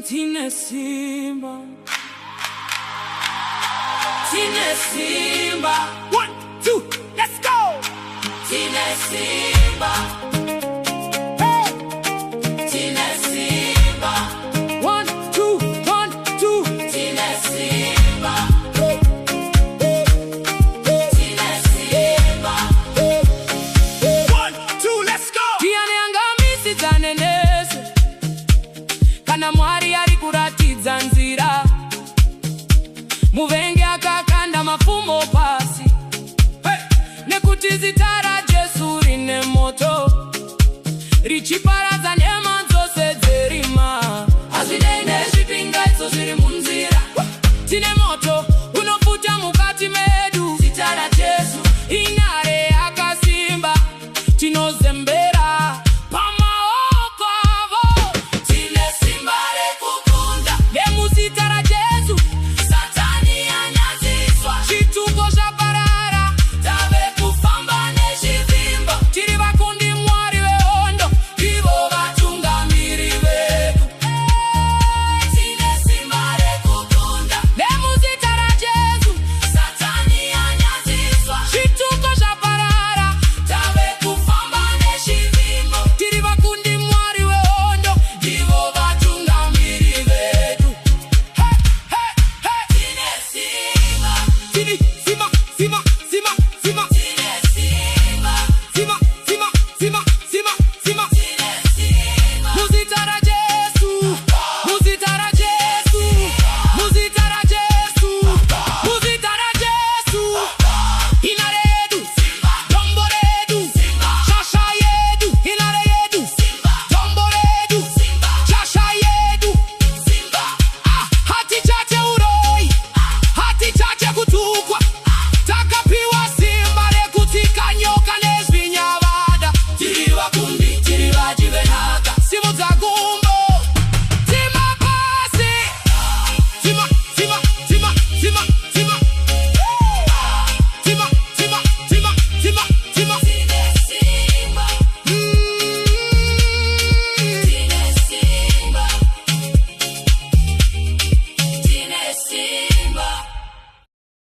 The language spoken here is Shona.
Tine Simba, Tine Simba. 1, 2, let's go. Tine Simba, hey. Tine Simba. 1, 2, 1, 2. Tine Simba, Tine Simba. 1, 2, let's go. Tiane angamisi zanenese kana mwari ari kuratidza nzira, muvengi akakanda mafumo pasi, hey! Nekuti zita ra Jesu rine moto richipara